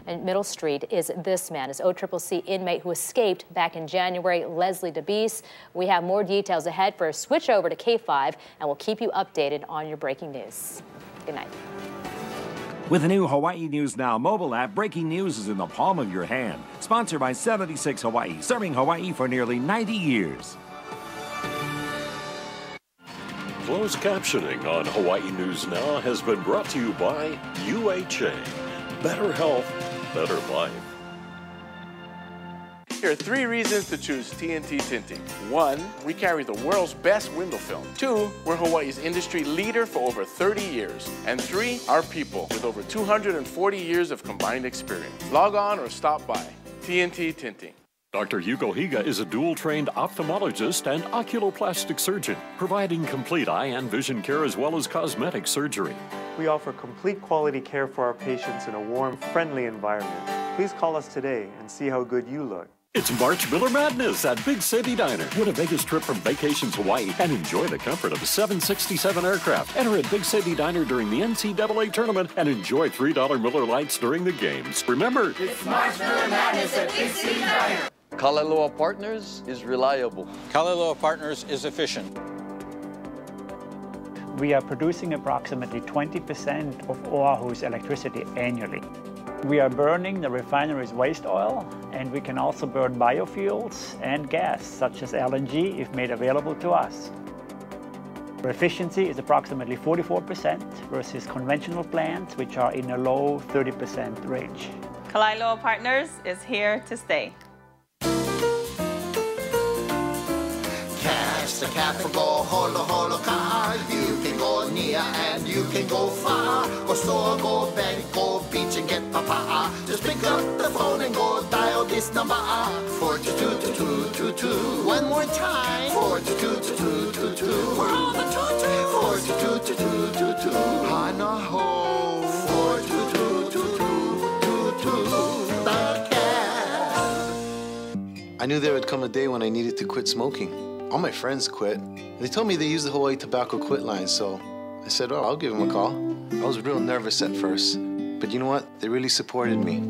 And Middle Street is this man, his OCCC inmate who escaped back in January, Leslie DeBeese. We have more details ahead for a switch over to K5, and we'll keep you updated on your breaking news. Good night. With the new Hawaii News Now mobile app, breaking news is in the palm of your hand. Sponsored by 76 Hawaii, serving Hawaii for nearly 90 years. Closed captioning on Hawaii News Now has been brought to you by UHA. Better health, better life. Here are 3 reasons to choose TNT Tinting. 1, we carry the world's best window film. 2, we're Hawaii's industry leader for over 30 years. And 3, our people with over 240 years of combined experience. Log on or stop by. TNT Tinting. Dr. Hugo Higa is a dual-trained ophthalmologist and oculoplastic surgeon, providing complete eye and vision care as well as cosmetic surgery. We offer complete quality care for our patients in a warm, friendly environment. Please call us today and see how good you look. It's March Miller Madness at Big City Diner. Win a Vegas trip from Vacations Hawaii and enjoy the comfort of a 767 aircraft. Enter at Big City Diner during the NCAA tournament and enjoy $3 Miller Lights during the games. Remember, it's March Miller Madness at Big City Diner. Kalaloa Partners is reliable. Kalaloa Partners is efficient. We are producing approximately 20% of Oahu's electricity annually. We are burning the refinery's waste oil, and we can also burn biofuels and gas, such as LNG, if made available to us. Our efficiency is approximately 44% versus conventional plants, which are in a low 30% range. Kalaloa Partners is here to stay. Catch the cat for go holo holo ka. You can go near and you can go far. Go store, go bank, go beach and get papa. Just pick up the phone and go dial this number. 4222222. One more time. 4222222. For all the tutu. 4222222. Hana ho. 4222222. The cat. I knew there would come a day when I needed to quit smoking. All my friends quit. They told me they use the Hawaii Tobacco Quit line, so I said, well, I'll give them a call. I was real nervous at first, but you know what? They really supported me.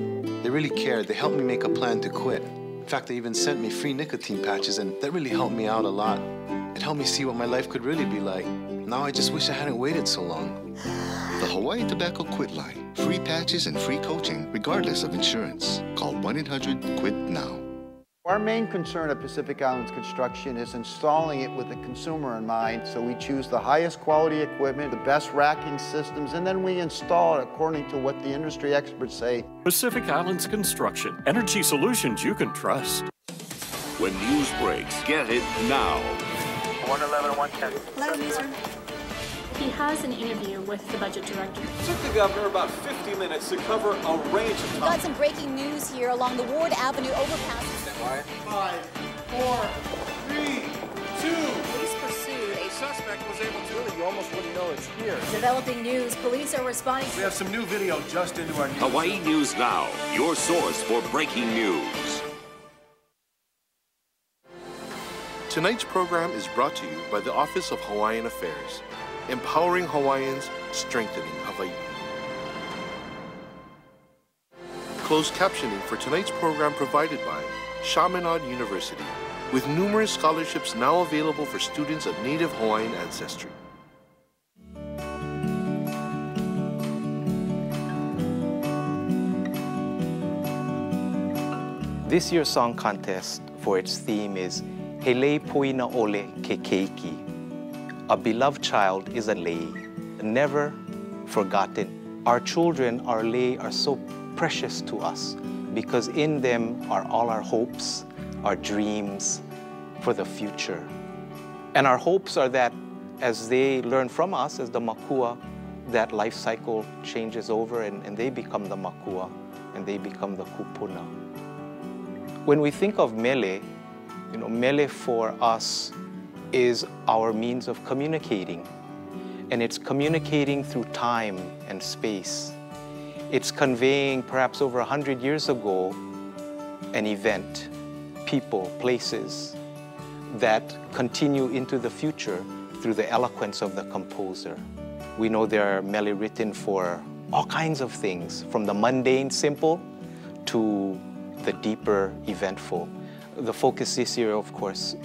They really cared. They helped me make a plan to quit. In fact, they even sent me free nicotine patches, and that really helped me out a lot. It helped me see what my life could really be like. Now I just wish I hadn't waited so long. The Hawaii Tobacco Quit line. Free patches and free coaching, regardless of insurance. Call 1-800-QUIT-NOW. Our main concern at Pacific Islands Construction is installing it with the consumer in mind, so we choose the highest quality equipment, the best racking systems, and then we install it according to what the industry experts say. Pacific Islands Construction. Energy solutions you can trust. When news breaks, get it now. 111 110. Hello, user. He has an interview with the budget director. It took the governor about 50 minutes to cover a range of topics. We've got some breaking news here along the Ward Avenue overpass. 5, 4, 3, 2. Police pursued a suspect was able to. Really, you almost wouldn't know it's here. Developing news. Police are responding. We have some new video just into our news. Hawaii News Now, your source for breaking news. Tonight's program is brought to you by the Office of Hawaiian Affairs. Empowering Hawaiians, strengthening Hawaii. Closed captioning for tonight's program provided by Chaminade University, with numerous scholarships now available for students of Native Hawaiian ancestry. This year's song contest for its theme is Hele Poina Ole Ke Keiki. A beloved child is a lei, never forgotten. Our children, our lei, are so precious to us because in them are all our hopes, our dreams for the future. And our hopes are that as they learn from us, as the makua, that life cycle changes over and they become the makua and they become the kupuna. When we think of mele, mele for us is our means of communicating. And it's communicating through time and space. It's conveying, perhaps over 100 years ago, an event, people, places that continue into the future through the eloquence of the composer. We know there are mele written for all kinds of things, from the mundane, simple, to the deeper, eventful. The focus this year, of course,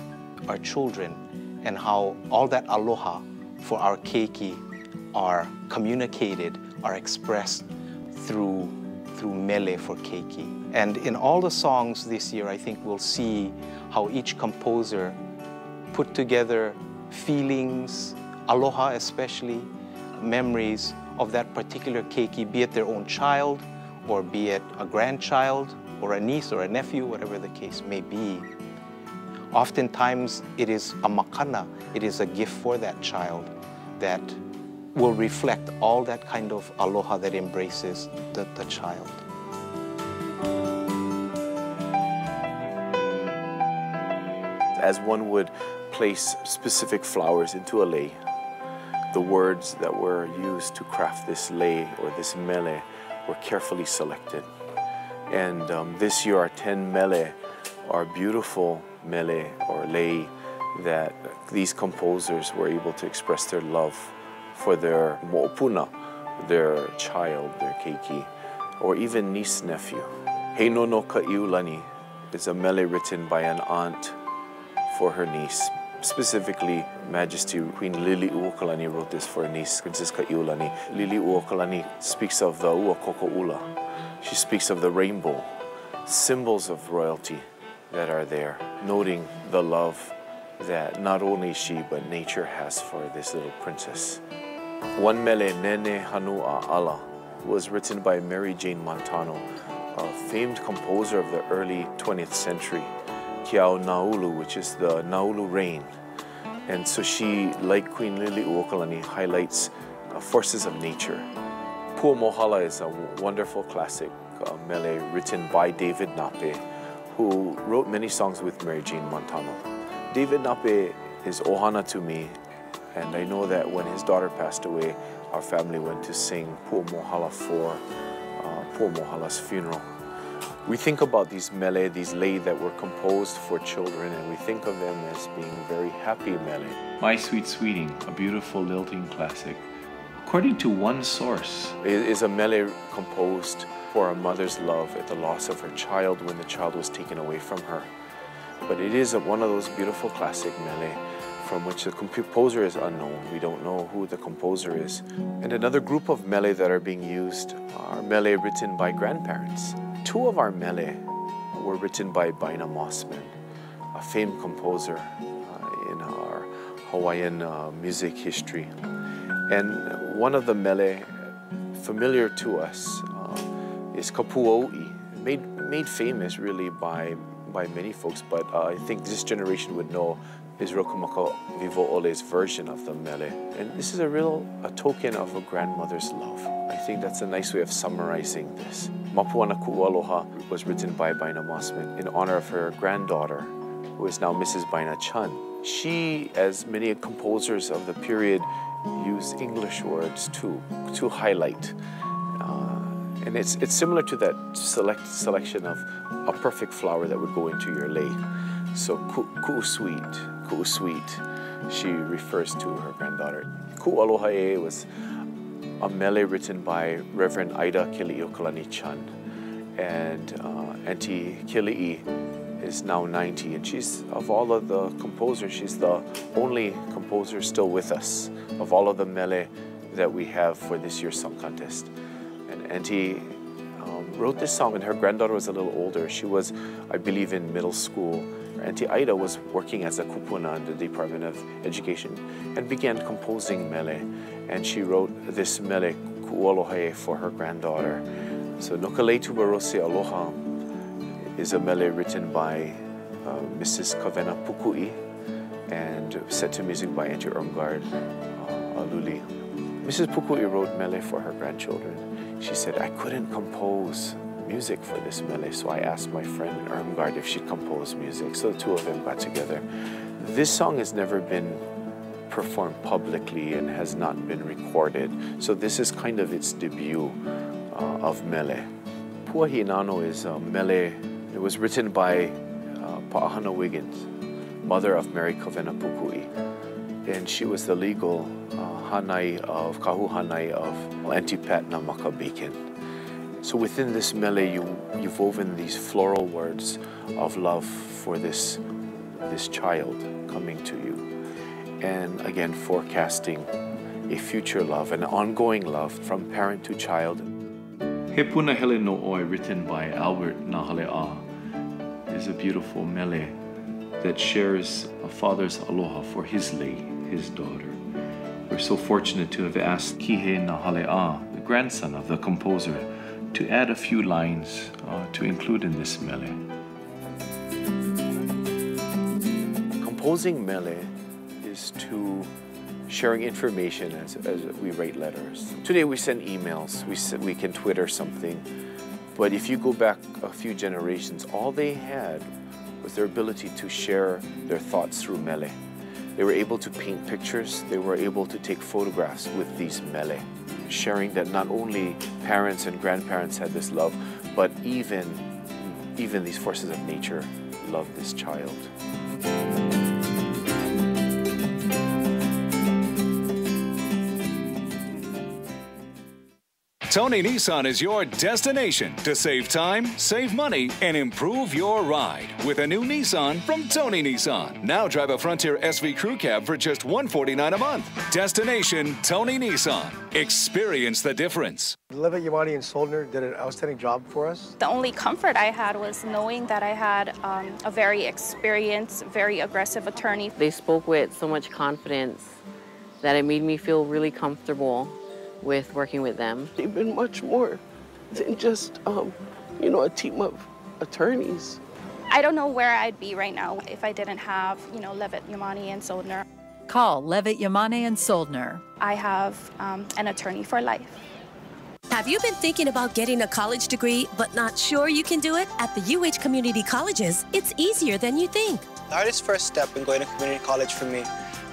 are children and how all that aloha for our keiki are communicated, are expressed through mele for keiki. And in all the songs this year, I think we'll see how each composer put together feelings, aloha especially, memories of that particular keiki, be it their own child, or be it a grandchild, or a niece or a nephew, whatever the case may be. Oftentimes, it is a makana, it is a gift for that child that will reflect all that kind of aloha that embraces the child. As one would place specific flowers into a lei, the words that were used to craft this lei or this mele were carefully selected. And this year our 10 mele are beautiful mele or lei that these composers were able to express their love for their mo'opuna, their child, their keiki, or even niece, nephew. He no no ka'iulani is a mele written by an aunt for her niece. Specifically, Majesty Queen Lili'uokalani wrote this for her niece, Princess Ka'iulani. Lili'uokalani speaks of the uakoko'ula. She speaks of the rainbow, symbols of royalty that are there, noting the love that not only she but nature has for this little princess. One mele Nene Hanua Ala was written by Mary Jane Montano, a famed composer of the early 20th century. Kiao Naulu, which is the Naulu rain. And so she, like Queen Lili'uokalani, highlights forces of nature. Pua Mohala is a wonderful classic mele written by David Nape, who wrote many songs with Mary Jane Montano. David Nape is ohana to me, and I know that when his daughter passed away, our family went to sing Pua Mohala for Pua Mohala's funeral. We think about these mele, these lei that were composed for children, and we think of them as being very happy mele. My Sweet Sweeting, a beautiful lilting classic, according to one source, is a mele composed for a mother's love at the loss of her child when the child was taken away from her. But it is one of those beautiful classic mele from which the composer is unknown. We don't know who the composer is. And another group of mele that are being used are mele written by grandparents. Two of our mele were written by Baina Mossman, a famed composer in our Hawaiian music history. And one of the mele familiar to us is Kapuo'i, made famous really by many folks, but I think this generation would know is Rokumaka Vivo'ole's version of the mele. And this is a token of a grandmother's love. I think that's a nice way of summarizing this. Mapuana Ku'aloha was written by Baina Mossman in honor of her granddaughter, who is now Mrs. Baina Chan. She, as many composers of the period, used English words to highlight. And it's similar to that selection of a perfect flower that would go into your lei. So ku'u sweet, she refers to her granddaughter. Ku'aloha was a mele written by Reverend Ida Kili'iokalani Chan. And Auntie Kili'i is now 90, and she's, of all of the composers, she's the only composer still with us of all of the mele that we have for this year's song contest. And Auntie wrote this song when her granddaughter was a little older. She was, I believe, in middle school. Auntie Ida was working as a kupuna in the Department of Education and began composing mele. And she wrote this mele, Ku'aloha, for her granddaughter. So Nokalei Tubarose Aloha is a mele written by Mrs. Kavena Pukui and set to music by Auntie Irmgard Aluli. Mrs. Pukui wrote mele for her grandchildren. She said, I couldn't compose music for this mele, so I asked my friend Irmgard if she'd compose music. So the two of them got together. This song has never been performed publicly and has not been recorded. So this is kind of its debut of mele. Pua Hinano is a mele. It was written by Pa'ahana Wiggins, mother of Mary Kavena Pukui. And she was the legal hanai of kahu hanai of antipet na maka bacon. So within this mele, you've woven these floral words of love for this child coming to you, and again forecasting a future love, an ongoing love from parent to child. He Puna Hele no Oi, written by Albert Nahale'a, is a beautiful mele that shares a father's aloha for his lei, his daughter. We're so fortunate to have asked Kihe Nahale'a, the grandson of the composer, to add a few lines to include in this mele. Composing mele is to sharing information as we write letters. Today we send emails, we can Twitter something, but if you go back a few generations, all they had was their ability to share their thoughts through mele. They were able to paint pictures, they were able to take photographs with these mele, sharing that not only parents and grandparents had this love, but even these forces of nature loved this child. Tony Nissan is your destination to save time, save money, and improve your ride with a new Nissan from Tony Nissan. Now drive a Frontier SV Crew Cab for just $149 a month. Destination Tony Nissan. Experience the difference. Levitt, Yamani, and Soldner did an outstanding job for us. The only comfort I had was knowing that I had a very experienced, very aggressive attorney. They spoke with so much confidence that it made me feel really comfortable with working with them. They've been much more than just, you know, a team of attorneys. I don't know where I'd be right now if I didn't have, you know, Levitt, Yamani, and Soldner. Call Levitt, Yamane, and Soldner. I have an attorney for life. Have you been thinking about getting a college degree but not sure you can do it? At the UH Community Colleges, it's easier than you think. The hardest first step in going to community college for me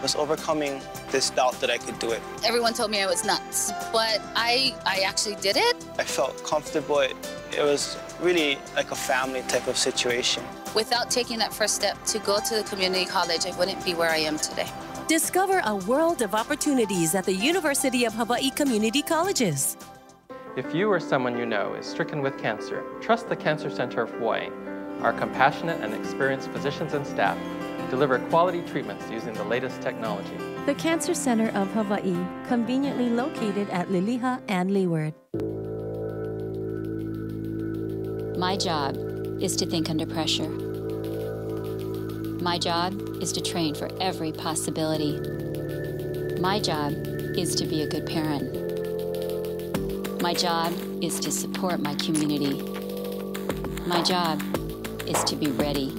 was overcoming this doubt that I could do it. Everyone told me I was nuts, but I actually did it. I felt comfortable. It was really like a family type of situation. Without taking that first step to go to the community college, I wouldn't be where I am today. Discover a world of opportunities at the University of Hawaii Community Colleges. If you or someone you know is stricken with cancer, trust the Cancer Center of Hawaii. Our compassionate and experienced physicians and staff deliver quality treatments using the latest technology. The Cancer Center of Hawaii, conveniently located at Liliha and Leeward. My job is to think under pressure. My job is to train for every possibility. My job is to be a good parent. My job is to support my community. My job is to be ready.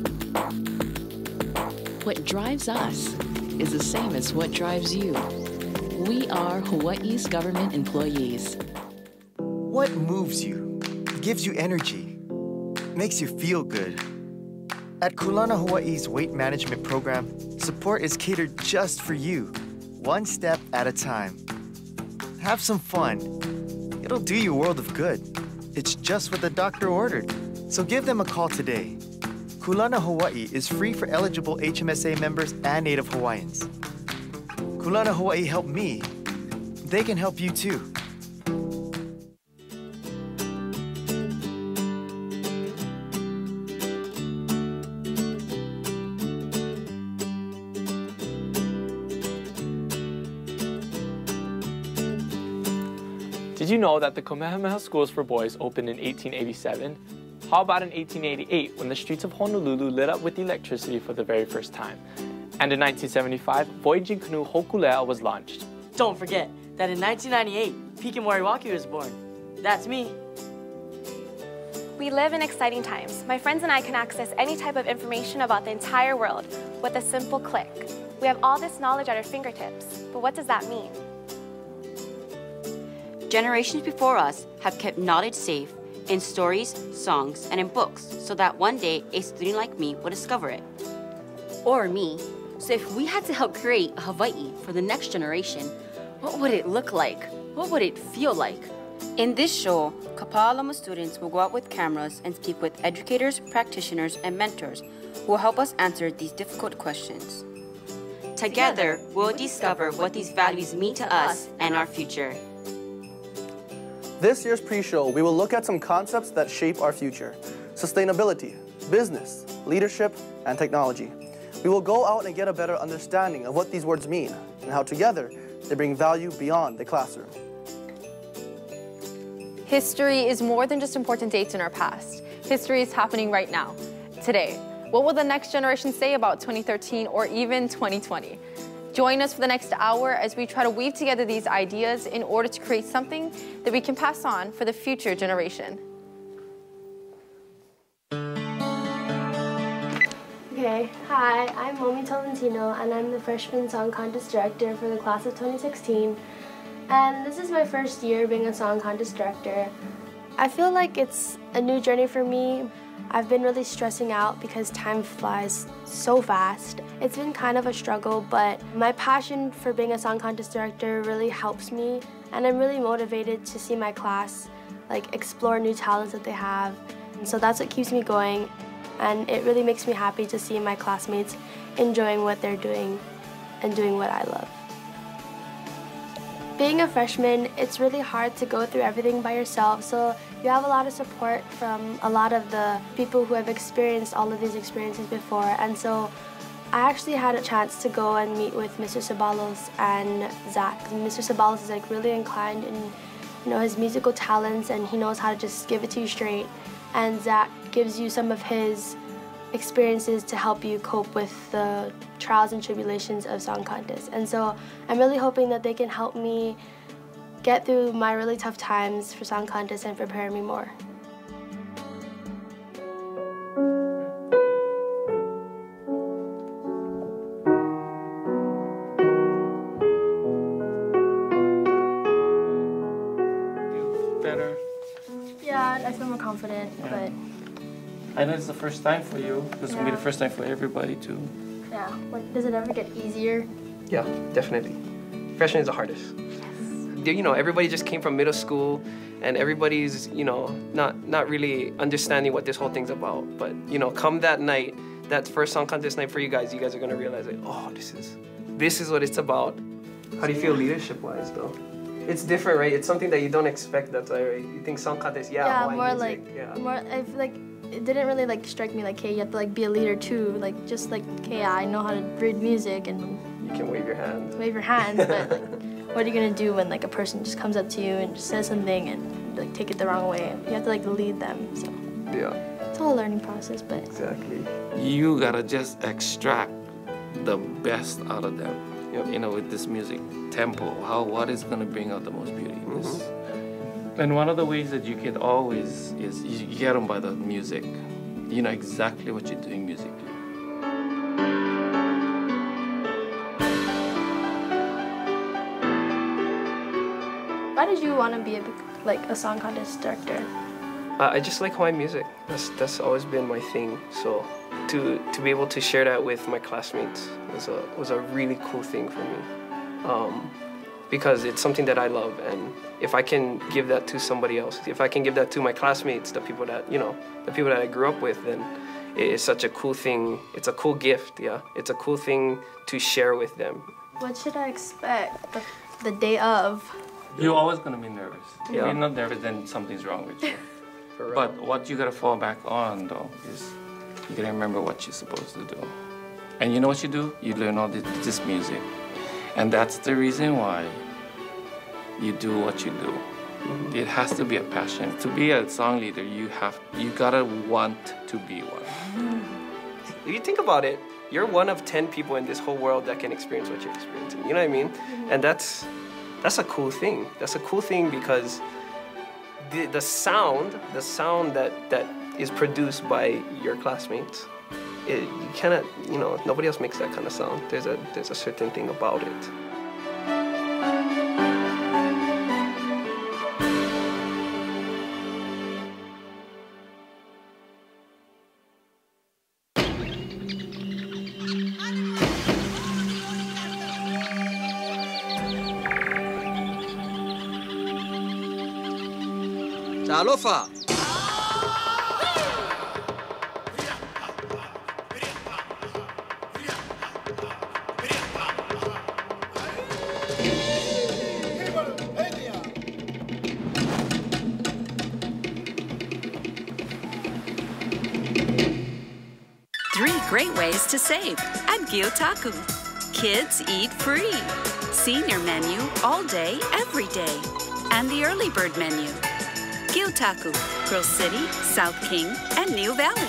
What drives us is the same as what drives you. We are Hawaii's government employees. What moves you, gives you energy, makes you feel good? At Kulana Hawaii's weight management program, support is catered just for you, one step at a time. Have some fun. It'll do you a world of good. It's just what the doctor ordered. So give them a call today. Kulana Hawaii is free for eligible HMSA members and Native Hawaiians. Kulana Hawaii helped me. They can help you too. Did you know that the Kamehameha schools for boys opened in 1887? How about in 1888, when the streets of Honolulu lit up with electricity for the very first time? And in 1975, Voyaging Canoe Hokulea was launched. Don't forget that in 1998, Pika Moriwaki was born. That's me. We live in exciting times. My friends and I can access any type of information about the entire world with a simple click. We have all this knowledge at our fingertips, but what does that mean? Generations before us have kept knowledge safe in stories, songs, and in books, so that one day a student like me would discover it. Or me. So if we had to help create a Hawaii for the next generation, what would it look like? What would it feel like? In this show, Kapa'alama students will go out with cameras and speak with educators, practitioners, and mentors who will help us answer these difficult questions. Together, we'll discover what these values mean to us and our future. This year's pre-show, we will look at some concepts that shape our future: sustainability, business, leadership, and technology. We will go out and get a better understanding of what these words mean and how together they bring value beyond the classroom. History is more than just important dates in our past. History is happening right now, today. What will the next generation say about 2013 or even 2020? Join us for the next hour as we try to weave together these ideas in order to create something that we can pass on for the future generation. Okay, hi, I'm Momi Tolentino, and I'm the Freshman Song Contest Director for the class of 2016. And this is my first year being a Song Contest Director. I feel like it's a new journey for me. I've been really stressing out because time flies so fast. It's been kind of a struggle, but my passion for being a Song Contest Director really helps me, and I'm really motivated to see my class explore new talents that they have. And so that's what keeps me going, and it really makes me happy to see my classmates enjoying what they're doing and doing what I love. Being a freshman, it's really hard to go through everything by yourself, so you have a lot of support from a lot of the people who have experienced all of these experiences before. And so I actually had a chance to go and meet with Mr. Ceballos and Zach. Mr. Ceballos is really inclined in his musical talents, and he knows how to just give it to you straight. And Zach gives you some of his experiences to help you cope with the trials and tribulations of song contests. And so I'm really hoping that they can help me get through my really tough times for song contests and prepare me more. Better? Yeah, I feel more confident, but I know it's the first time for you. This will be the first time for everybody too. yeah, does it ever get easier? Yeah, definitely. Freshman is the hardest. Yes. Everybody just came from middle school, and everybody's, not really understanding what this whole thing's about. But, come that night, that first song contest night for you guys are gonna realize, oh, this is what it's about. How do you feel leadership-wise, though? It's different, right? It's something that you don't expect. That's why, right? You think song contest, more music. I feel like it didn't really strike me hey, you have to be a leader too. Okay, I know how to read music and you can wave your hands. Wave your hands, but what are you gonna do when a person just comes up to you and just says something and take it the wrong way? You have to lead them. So yeah, it's all a learning process, but exactly. You gotta just extract the best out of them. Yep. With this music tempo, what is gonna bring out the most beauty in this? And one of the ways that you can always is you get them by the music. You know exactly what you're doing musically. Why did you want to be a song contest director? I just like Hawaiian music. That's always been my thing. So to be able to share that with my classmates was a really cool thing for me. Because it's something that I love, and if I can give that to somebody else, if I can give that to my classmates, the people that I grew up with, then it's such a cool thing. It's a cool gift, yeah. It's a cool thing to share with them. What should I expect the day of? You're always gonna be nervous. Yeah. If you're not nervous, then something's wrong with you. But what you gotta fall back on, though, is you gotta remember what you're supposed to do. And you know what you do? You learn all this music. And that's the reason why you do what you do. Mm-hmm. It has to be a passion. To be a song leader, you gotta want to be one. If you think about it, you're one of 10 people in this whole world that can experience what you're experiencing. You know what I mean? Mm-hmm. And that's a cool thing. That's a cool thing because the sound that is produced by your classmates, you cannot, nobody else makes that kind of sound. There's a certain thing about it. Alofa. 3 great ways to save at Gyotaku. Kids eat free. Senior menu all day, every day. And the early bird menu. Gyotaku, Pearl City, South King, and New Valley.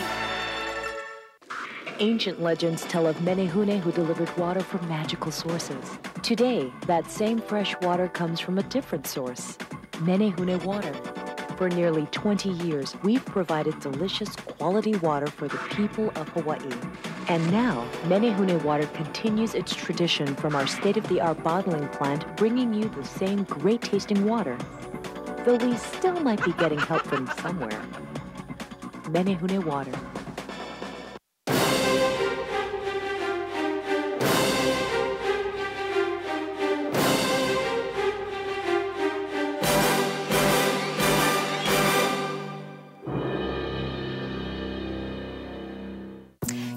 Ancient legends tell of Menehune who delivered water from magical sources. Today, that same fresh water comes from a different source, Menehune water. For nearly 20 years, we've provided delicious, quality water for the people of Hawaii. And now, Menehune water continues its tradition from our state-of-the-art bottling plant, bringing you the same great-tasting water. Though we still might be getting help from somewhere. Menehune water.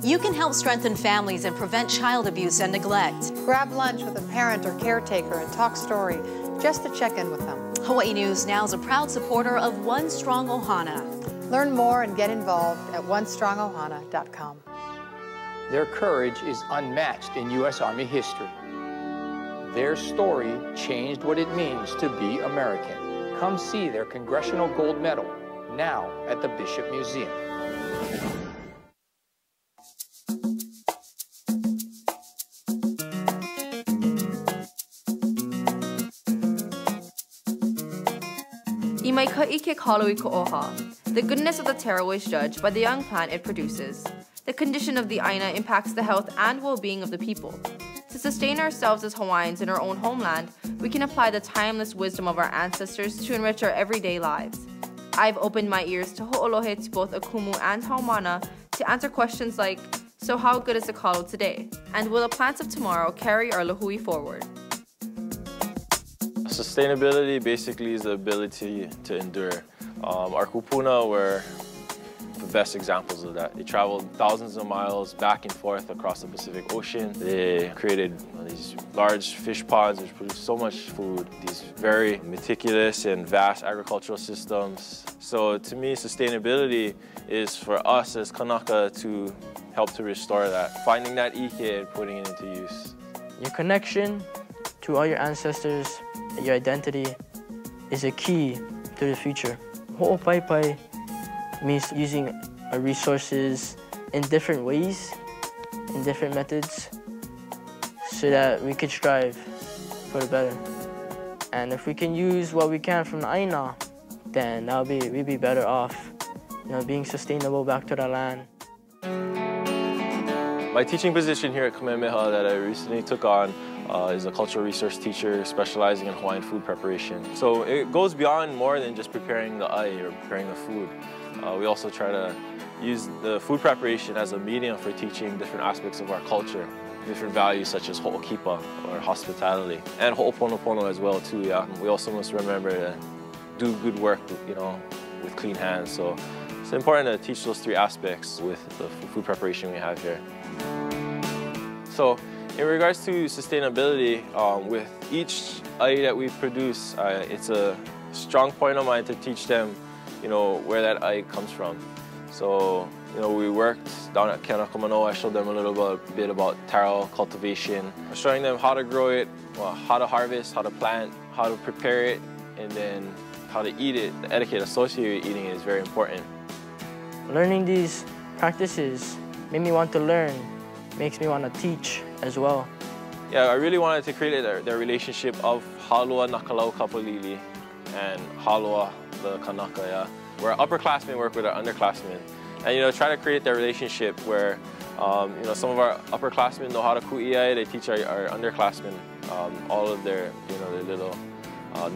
You can help strengthen families and prevent child abuse and neglect. Grab lunch with a parent or caretaker and talk story just to check in with them. Hawaii News Now is a proud supporter of One Strong Ohana. Learn more and get involved at onestrongohana.com. Their courage is unmatched in U.S. Army history. Their story changed what it means to be American. Come see their Congressional Gold Medal now at the Bishop Museum. The goodness of the taro is judged by the young plant it produces. The condition of the aina impacts the health and well-being of the people. To sustain ourselves as Hawaiians in our own homeland, we can apply the timeless wisdom of our ancestors to enrich our everyday lives. I've opened my ears to ho'olohe to both Akumu and Haumana to answer questions like, so how good is the kalo today? And will the plants of tomorrow carry our lahui forward? Sustainability basically is the ability to endure. Our kupuna were the best examples of that. They traveled thousands of miles back and forth across the Pacific Ocean. They created these large fish ponds which produced so much food, these very meticulous and vast agricultural systems. So to me, sustainability is for us as Kanaka to help to restore that, finding that ike and putting it into use. Your connection to all your ancestors, your identity, is a key to the future. Ho'opaipai means using our resources in different ways, in different methods, so that we could strive for the better. And if we can use what we can from the aina, then we'd be better off, being sustainable back to the land. My teaching position here at Kamehameha that I recently took on is a cultural resource teacher specializing in Hawaiian food preparation. So it goes beyond more than just preparing the ai or preparing the food. We also try to use the food preparation as a medium for teaching different aspects of our culture, different values such as ho'okipa or hospitality, and ho'oponopono as well too. Yeah, we also must remember to do good work, with clean hands. So it's important to teach those 3 aspects with the food preparation we have here. So in regards to sustainability, with each ai that we produce, it's a strong point of mine to teach them, where that ai comes from. So, we worked down at Kanaka Manoa. I showed them a little bit about taro cultivation, showing them how to grow it, how to harvest, how to plant, how to prepare it, and then how to eat it. The etiquette associated with eating it is very important. Learning these practices made me want to learn, makes me want to teach as well. Yeah, I really wanted to create their relationship of Halua Nakalau Kapalili and Halua the Kanaka, yeah. Where upperclassmen work with our underclassmen. And try to create that relationship where some of our upperclassmen know how to ku'iai, they teach our underclassmen all of their their little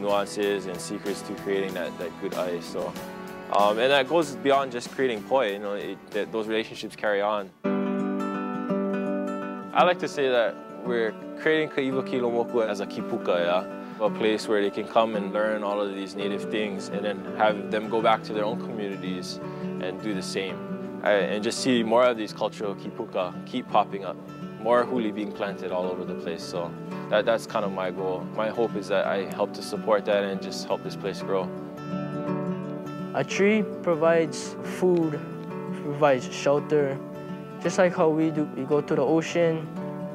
nuances and secrets to creating that good ai. So and that goes beyond just creating poi, those relationships carry on. I like to say that we're creating Kaiwa Kilomoku as a kipuka, yeah? A place where they can come and learn all of these native things and then have them go back to their own communities and do the same. And just see more of these cultural kipuka keep popping up, more huli being planted all over the place. So that's kind of my goal. My hope is that I help to support that and just help this place grow. A tree provides food, provides shelter, Just like how we do, we go to the ocean,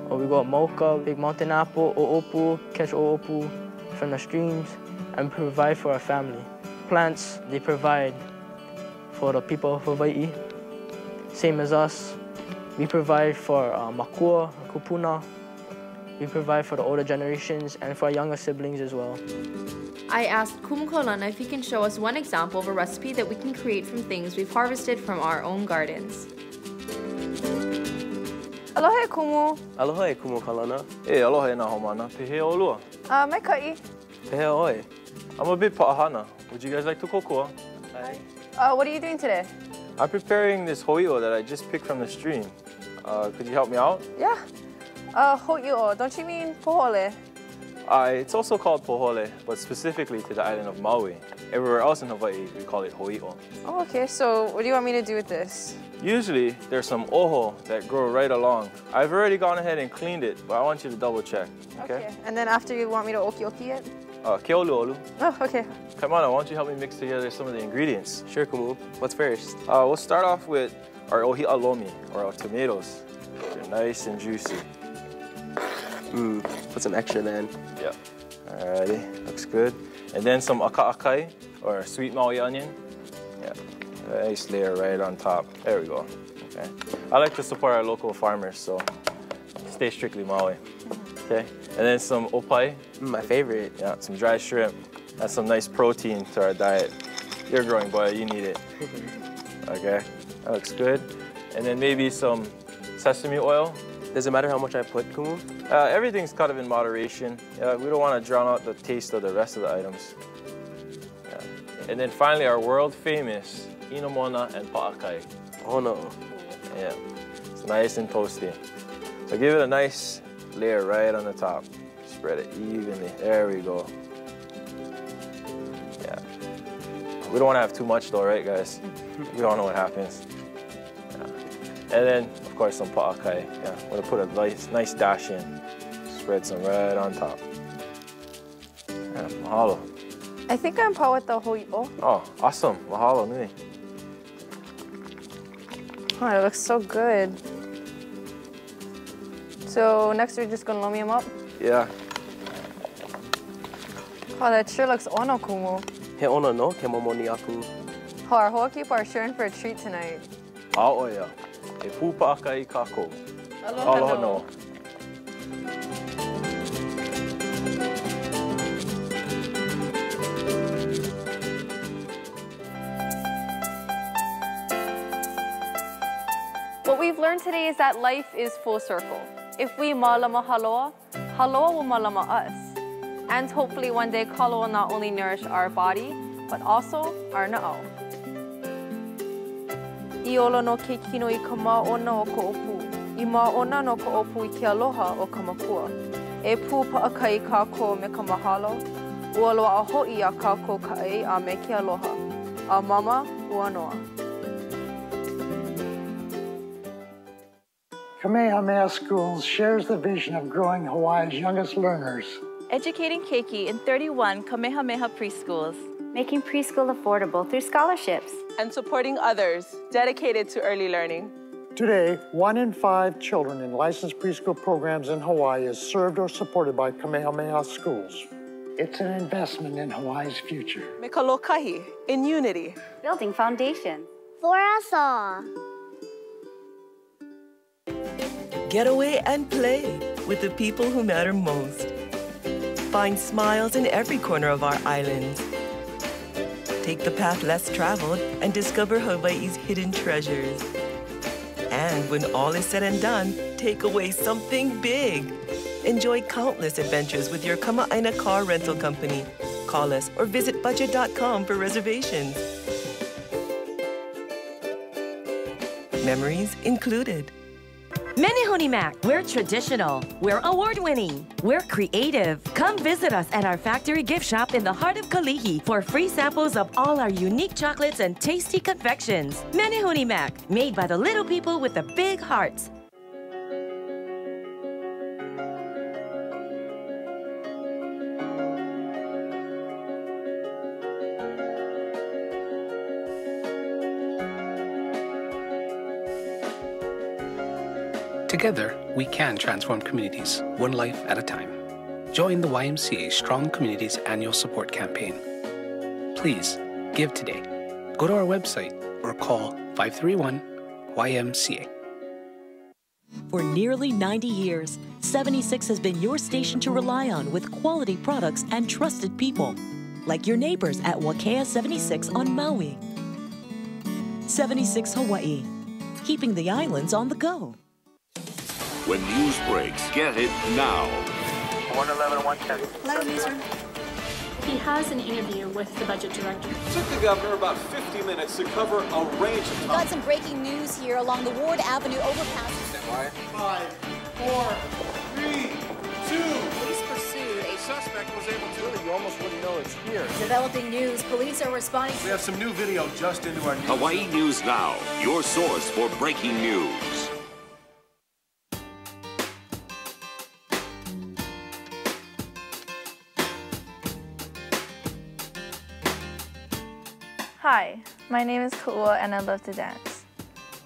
or we go up Mocha, big mountain apple, o'opu, catch o'opu from the streams, and provide for our family. Plants, they provide for the people of Hawaii. Same as us, we provide for makua, kupuna. We provide for the older generations and for our younger siblings as well. I asked Kumukolana if he can show us one example of a recipe that we can create from things we've harvested from our own gardens. Aloha Kumu. Aloha Kumukolana. Hey, aloha na homana. Pehe olua. Mai kai. Pehe oi. I'm a bit pa'ahana. Would you guys like to kokoa? What are you doing today? I'm preparing this ho'i'o that I just picked from the stream. Could you help me out? Yeah. Ho'i'o, don't you mean pohole? It's also called pohole, but specifically to the island of Maui. Everywhere else in Hawaii, we call it ho'i'o. Oh, okay. So what do you want me to do with this? Usually, there's some oho that grow right along. I've already gone ahead and cleaned it, but I want you to double check, okay? And then after, you want me to oki it? Ke olu olu. Oh, okay. Come on, why don't you help me mix together some of the ingredients? Sure, Kumu. What's first? We'll start off with our ohi'a lomi, or our tomatoes. They're nice and juicy. Put some extra then. Yeah. Alrighty, looks good. And then some aka'akai, or sweet Maui onion. Yeah, nice layer right on top. There we go. Okay. I like to support our local farmers, so stay strictly Maui. Okay. And then some opai. My favorite. Yeah, some dry shrimp. That's some nice protein to our diet. You're growing, boy, you need it. Okay, that looks good. And then maybe some sesame oil. Does it matter how much I put, Kumu? Everything's kind of in moderation. We don't want to drown out the taste of the rest of the items. Yeah. And then finally, our world famous inomona and pa'akai. Oh no. Yeah, it's nice and toasty. So give it a nice layer right on the top. Spread it evenly. There we go. Yeah. We don't want to have too much though, right, guys? We don't know what happens. Yeah. And then, of course, some pa'akai. Yeah, I'm gonna put a nice dash in. Spread some right on top. Yeah, mahalo. I think I'm pa with the ho'i'o. Oh, awesome. Mahalo nui. Oh, it looks so good. So next we're just gonna lomi them up? Yeah. Oh, that sure looks ono, Kumu. He ono no, ke momoni aku. Oh, our ho'okipa are sure in for a treat tonight. A'oia. E pūpa'akai kākou. Aloha no. What we've learned today is that life is full circle. If we malama haloa, haloa will malama us. And hopefully one day kalo will not only nourish our body, but also our na'au. I olo no ke kino I ka ma'ona o ka opu. I ma'ona no ka opu I ke aloha o ka makua. E pū pa'akai kākou me ka mahalo. Ua loa'a ho'i a kākou ka'ai a me ke aloha. A mama, ua noa. Kamehameha Schools shares the vision of growing Hawaii's youngest learners. Educating keiki in 31 Kamehameha preschools. Making preschool affordable through scholarships. And supporting others dedicated to early learning. Today, 1 in 5 children in licensed preschool programs in Hawaii is served or supported by Kamehameha Schools. It's an investment in Hawaii's future. Mekalokahi, in unity. Building foundation. For us all. Get away and play with the people who matter most. Find smiles in every corner of our island. Take the path less traveled and discover Hawaii's hidden treasures. And when all is said and done, take away something big. Enjoy countless adventures with your Kama'aina car rental company. Call us or visit budget.com for reservations. Memories included. Menehune Mac, we're traditional, we're award-winning, we're creative. Come visit us at our factory gift shop in the heart of Kalihi for free samples of all our unique chocolates and tasty confections. Menehune Mac, made by the little people with the big hearts. Together, we can transform communities, one life at a time. Join the YMCA Strong Communities Annual Support Campaign. Please, give today. Go to our website or call 531-YMCA. For nearly 90 years, 76 has been your station to rely on with quality products and trusted people, like your neighbors at Wakea 76 on Maui. 76 Hawaii, keeping the islands on the go. When news breaks, get it now. 111, 110. Hello, user. He has an interview with the budget director. It took the governor about 50 minutes to cover a range of We've got some breaking news here along the Ward Avenue overpass. Stand by. 5, 4, 3, 2. Police pursued a suspect was able to. You almost wouldn't know it's here. Developing news. Police are responding. We have some new video just into our news. Hawaii News Now, your source for breaking news. Hi, my name is Ka'ua and I love to dance.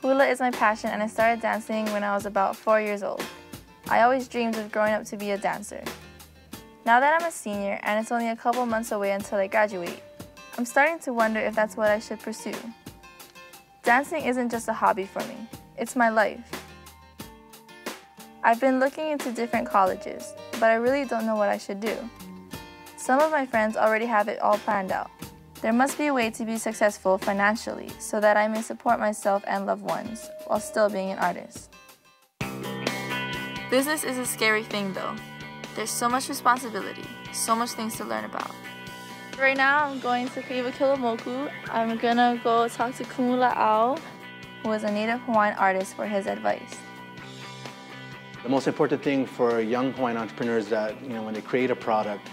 Hula is my passion and I started dancing when I was about 4 years old. I always dreamed of growing up to be a dancer. Now that I'm a senior and it's only a couple months away until I graduate, I'm starting to wonder if that's what I should pursue. Dancing isn't just a hobby for me, it's my life. I've been looking into different colleges, but I really don't know what I should do. Some of my friends already have it all planned out. There must be a way to be successful financially so that I may support myself and loved ones while still being an artist. Business is a scary thing though. There's so much responsibility, so much things to learn about. Right now I'm going to Kaiwa Kilomoku. I'm gonna go talk to Kumula'au, who is a native Hawaiian artist, for his advice. The most important thing for young Hawaiian entrepreneurs is that, when they create a product,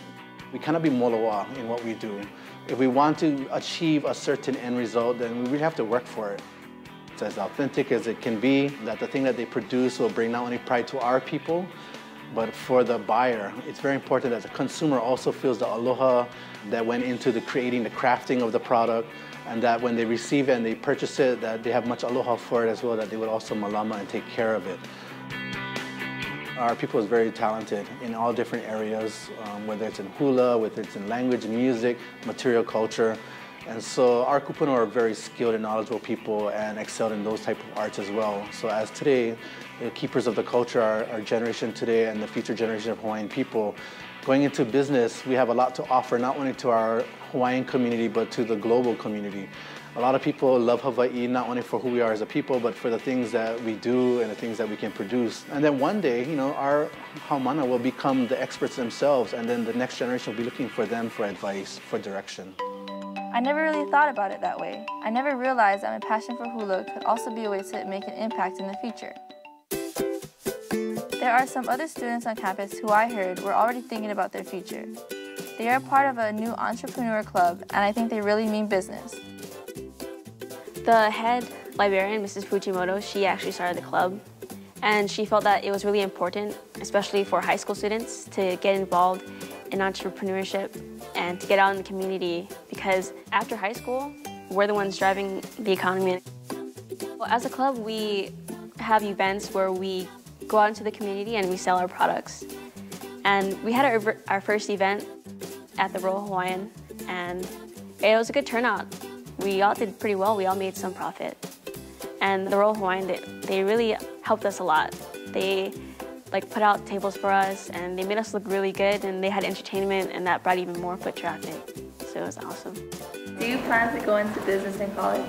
we cannot be moloa in what we do. If we want to achieve a certain end result, then we really have to work for it. It's as authentic as it can be, that the thing that they produce will bring not only pride to our people, but for the buyer. It's very important that the consumer also feels the aloha that went into the creating, the crafting of the product, and that when they receive it and they purchase it, that they have much aloha for it as well, that they would also malama and take care of it. Our people is very talented in all different areas, whether it's in hula, whether it's in language, music, material culture. And so our kupuna are very skilled and knowledgeable people and excelled in those type of arts as well. So as today, the keepers of the culture, our generation today and the future generation of Hawaiian people, going into business, we have a lot to offer, not only to our Hawaiian community, but to the global community. A lot of people love Hawaii, not only for who we are as a people, but for the things that we do and the things that we can produce. And then one day, our haumana will become the experts themselves, and then the next generation will be looking for them for advice, for direction. I never really thought about it that way. I never realized that my passion for hula could also be a way to make an impact in the future. There are some other students on campus who I heard were already thinking about their future. They are part of a new entrepreneur club, and I think they really mean business. The head librarian, Mrs. Fujimoto, she actually started the club, and she felt that it was really important, especially for high school students, to get involved in entrepreneurship and to get out in the community, because after high school, we're the ones driving the economy. Well, as a club, we have events where we go out into the community and we sell our products. And we had our first event at the Royal Hawaiian, and it was a good turnout. We all did pretty well. We all made some profit. And the Royal Hawaiian, they really helped us a lot. They put out tables for us, and they made us look really good, and they had entertainment, and that brought even more foot traffic. So it was awesome. Do you plan to go into business in college?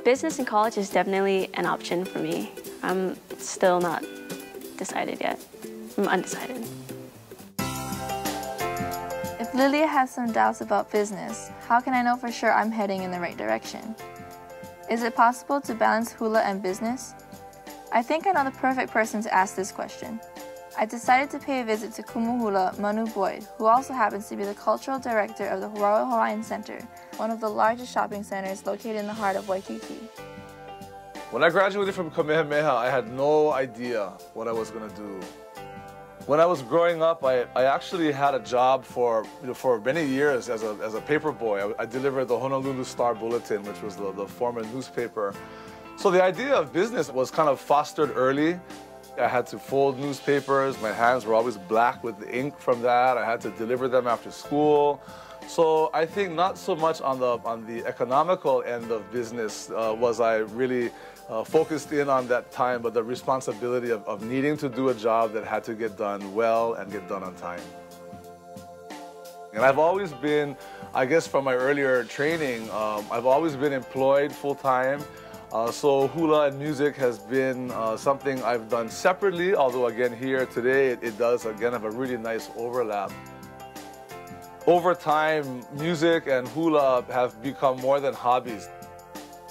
Business in college is definitely an option for me. I'm still not decided yet. I'm undecided. If Lilia has some doubts about business, how can I know for sure I'm heading in the right direction? Is it possible to balance hula and business? I think I know the perfect person to ask this question. I decided to pay a visit to Kumuhula Manu Boyd, who also happens to be the cultural director of the Royal Hawaiian Center, one of the largest shopping centers located in the heart of Waikiki. When I graduated from Kamehameha, I had no idea what I was going to do. When I was growing up, I actually had a job for many years as a paper boy. I delivered the Honolulu Star Bulletin, which was the former newspaper. So the idea of business was kind of fostered early. I had to fold newspapers. My hands were always black with the ink from that. I had to deliver them after school. So I think not so much on the economical end of business was I really focused in on that time, but the responsibility of needing to do a job that had to get done well and get done on time. And I've always been, I guess from my earlier training, I've always been employed full-time. So hula and music has been something I've done separately, although again here today it does again have a really nice overlap. Over time, music and hula have become more than hobbies.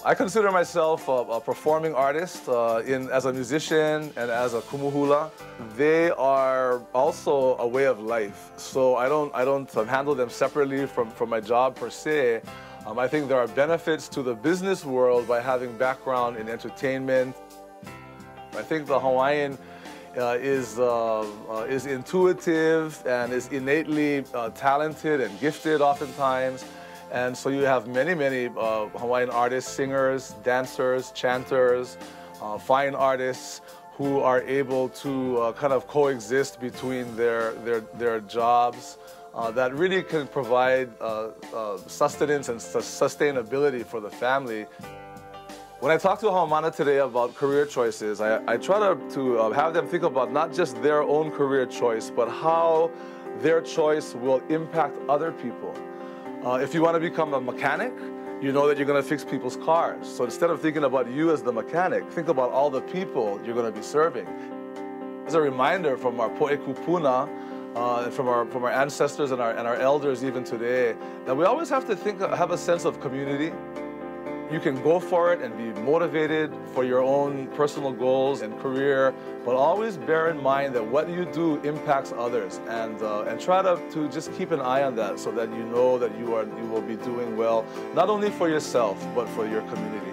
I consider myself a performing artist as a musician and as a kumu hula. They are also a way of life, so I don't handle them separately from my job per se. I think there are benefits to the business world by having background in entertainment. I think the Hawaiian is intuitive and is innately talented and gifted oftentimes. And so you have many Hawaiian artists, singers, dancers, chanters, fine artists who are able to kind of coexist between their jobs that really can provide sustenance and sustainability for the family. When I talk to Haumana today about career choices, I try to have them think about not just their own career choice, but how their choice will impact other people. If you want to become a mechanic, you know that you're going to fix people's cars. So instead of thinking about you as the mechanic, think about all the people you're going to be serving. As a reminder from our po'ekupuna, from our ancestors and our elders even today, that we always have to have a sense of community. You can go for it and be motivated for your own personal goals and career, but always bear in mind that what you do impacts others, and try to just keep an eye on that so that you know that you will be doing well, not only for yourself, but for your community.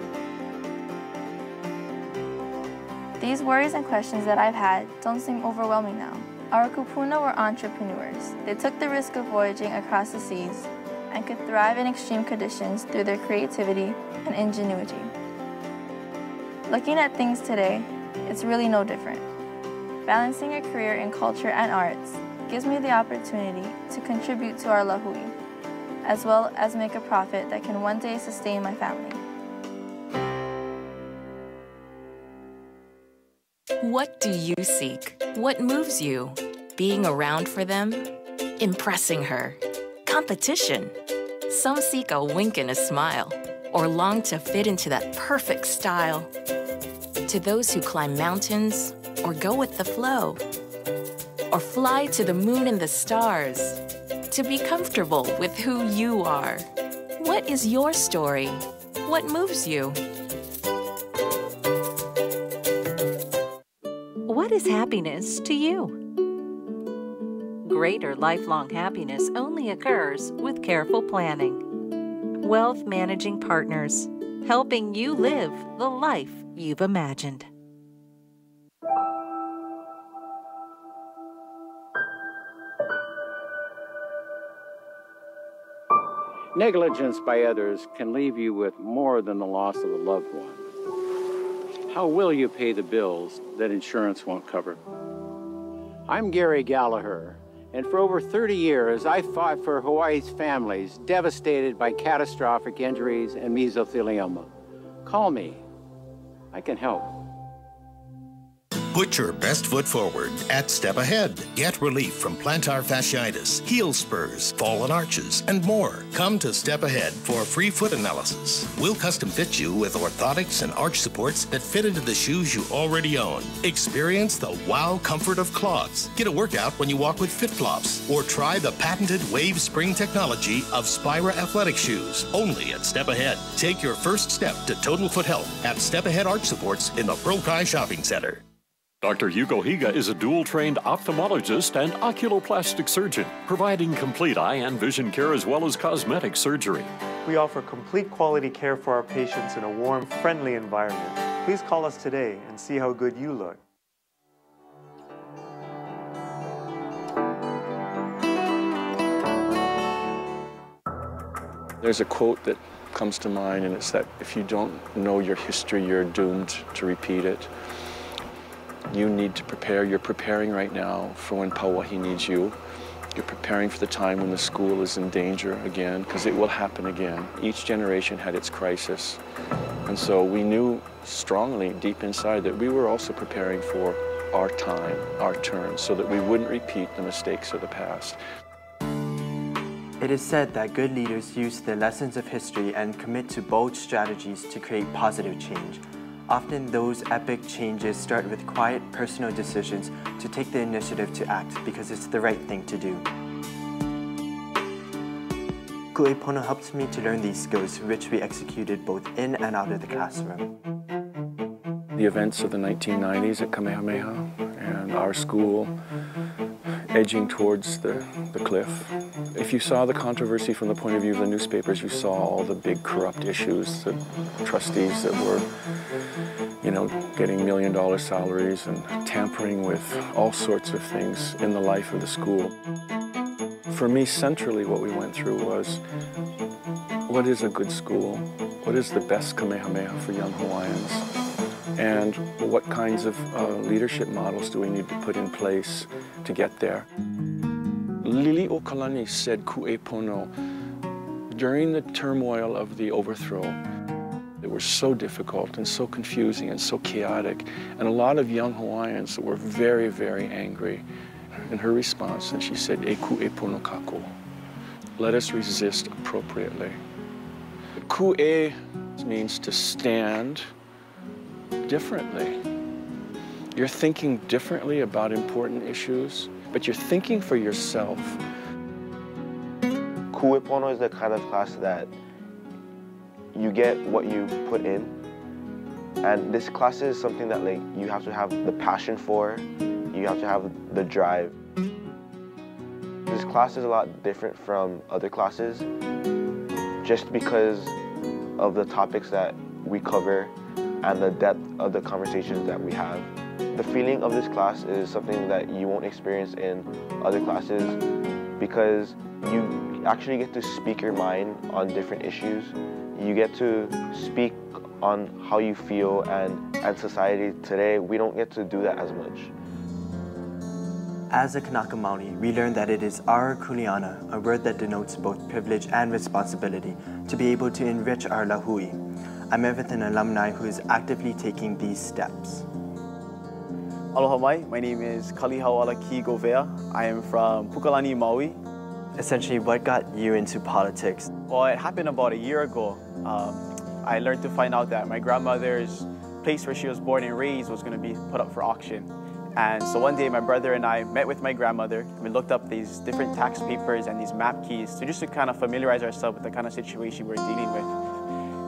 These worries and questions that I've had don't seem overwhelming now. Our kupuna were entrepreneurs. They took the risk of voyaging across the seas and could thrive in extreme conditions through their creativity and ingenuity. Looking at things today, it's really no different. Balancing a career in culture and arts gives me the opportunity to contribute to our lahui, as well as make a profit that can one day sustain my family. What do you seek? What moves you? Being around for them? Impressing her? Competition? Some seek a wink and a smile, or long to fit into that perfect style. To those who climb mountains, or go with the flow, or fly to the moon and the stars, to be comfortable with who you are. What is your story? What moves you? What is happiness to you? Greater lifelong happiness only occurs with careful planning. Wealth Managing Partners, helping you live the life you've imagined. Negligence by others can leave you with more than the loss of a loved one. How will you pay the bills that insurance won't cover? I'm Gary Gallagher, and for over 30 years, I fought for Hawaii's families devastated by catastrophic injuries and mesothelioma. Call me. I can help. Put your best foot forward at Step Ahead. Get relief from plantar fasciitis, heel spurs, fallen arches, and more. Come to Step Ahead for a free foot analysis. We'll custom fit you with orthotics and arch supports that fit into the shoes you already own. Experience the wow comfort of clogs. Get a workout when you walk with FitFlops, or try the patented wave spring technology of Spira athletic shoes. Only at Step Ahead. Take your first step to total foot health at Step Ahead Arch Supports in the Pro-Kai Shopping Center. Dr. Hugo Higa is a dual-trained ophthalmologist and oculoplastic surgeon, providing complete eye and vision care as well as cosmetic surgery. We offer complete quality care for our patients in a warm, friendly environment. Please call us today and see how good you look. There's a quote that comes to mind, and it's that if you don't know your history, you're doomed to repeat it. You need to prepare. You're preparing right now for when Pauahi needs you. You're preparing for the time when the school is in danger again, because it will happen again. Each generation had its crisis. And so we knew strongly deep inside that we were also preparing for our time, our turn, so that we wouldn't repeat the mistakes of the past. It is said that good leaders use the lessons of history and commit to bold strategies to create positive change. Often those epic changes start with quiet personal decisions to take the initiative to act because it's the right thing to do. Ku'epono helped me to learn these skills, which we executed both in and out of the classroom. The events of the 1990s at Kamehameha and our school edging towards the cliff. If you saw the controversy from the point of view of the newspapers, you saw all the big corrupt issues, the trustees that were, you know, getting $1 million salaries and tampering with all sorts of things in the life of the school. For me, centrally, what we went through was, what is a good school? What is the best Kamehameha for young Hawaiians? And what kinds of leadership models do we need to put in place to get there? Lili Okalani said Ku'epono during the turmoil of the overthrow. It was so difficult and so confusing and so chaotic, and a lot of young Hawaiians were very, very angry. In her response, and she said, "E ku'epono kako." Let us resist appropriately. Ku'e means to stand differently. You're thinking differently about important issues, but you're thinking for yourself. Ku'epono is the kind of class that you get what you put in. And this class is something that you have to have the passion for, you have to have the drive. This class is a lot different from other classes just because of the topics that we cover and the depth of the conversations that we have. The feeling of this class is something that you won't experience in other classes because you actually get to speak your mind on different issues. You get to speak on how you feel, and society today, we don't get to do that as much. As a Kanaka Maoli, we learned that it is our kuleana, a word that denotes both privilege and responsibility, to be able to enrich our lahui. I'm with an alumni who is actively taking these steps. Aloha mai, my name is Kalihaualaki Govea. I am from Pukalani, Maui. Essentially, what got you into politics? Well, it happened about a year ago. I learned to find out that my grandmother's place where she was born and raised was going to be put up for auction. And so one day my brother and I met with my grandmother. We looked up these different tax papers and these map keys to kind of familiarize ourselves with the kind of situation we're dealing with.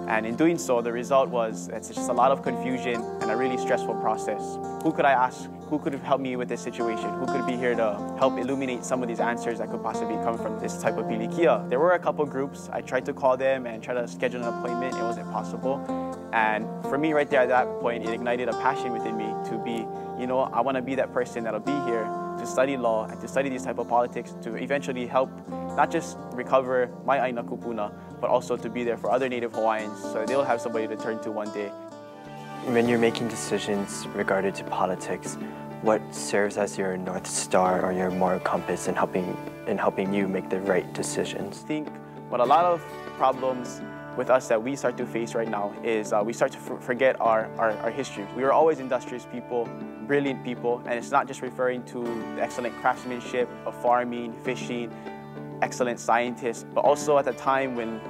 And in doing so, the result was it's just a lot of confusion and a really stressful process. Who could I ask? Who could have helped me with this situation? Who could be here to help illuminate some of these answers that could possibly come from this type of pilikia? There were a couple groups. I tried to call them and try to schedule an appointment. It wasn't possible. And for me right there at that point, it ignited a passion within me to be, I want to be that person that'll be here to study law and to study these type of politics to eventually help not just recover my aina kupuna, but also to be there for other Native Hawaiians so they'll have somebody to turn to one day. When you're making decisions regarding to politics, what serves as your North Star or your moral compass in helping you make the right decisions? I think what a lot of problems with us that we start to face right now is we start to forget our history. We were always industrious people, brilliant people, and it's not just referring to the excellent craftsmanship of farming, fishing, excellent scientists, but also at the time when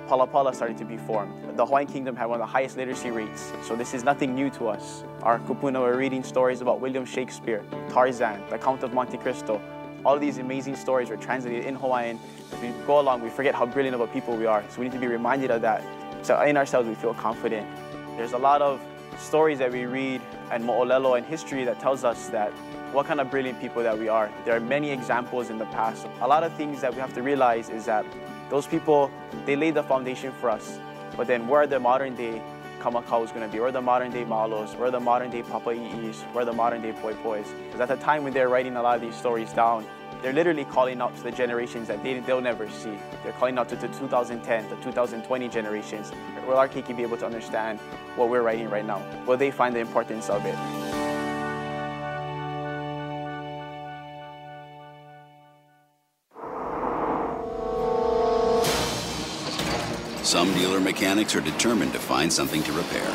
Palapala started to be formed. The Hawaiian Kingdom had one of the highest literacy rates, so this is nothing new to us. Our kupuna were reading stories about William Shakespeare, Tarzan, the Count of Monte Cristo. All of these amazing stories were translated in Hawaiian. As we go along, we forget how brilliant of a people we are, so we need to be reminded of that. So in ourselves, we feel confident. There's a lot of stories that we read and mo'olelo and history that tells us that what kind of brilliant people that we are. There are many examples in the past. A lot of things that we have to realize is that those people, they laid the foundation for us, but then where the modern day Kamakau is going to be, where the modern day Malos, where the modern day Papai'is, where the modern day Poipois. Because at the time when they're writing a lot of these stories down, They're literally calling out to the generations that they'll never see. They're calling out to the 2010 to 2020 generations. Will our keiki be able to understand what we're writing right now? Will they find the importance of it? Some dealer mechanics are determined to find something to repair.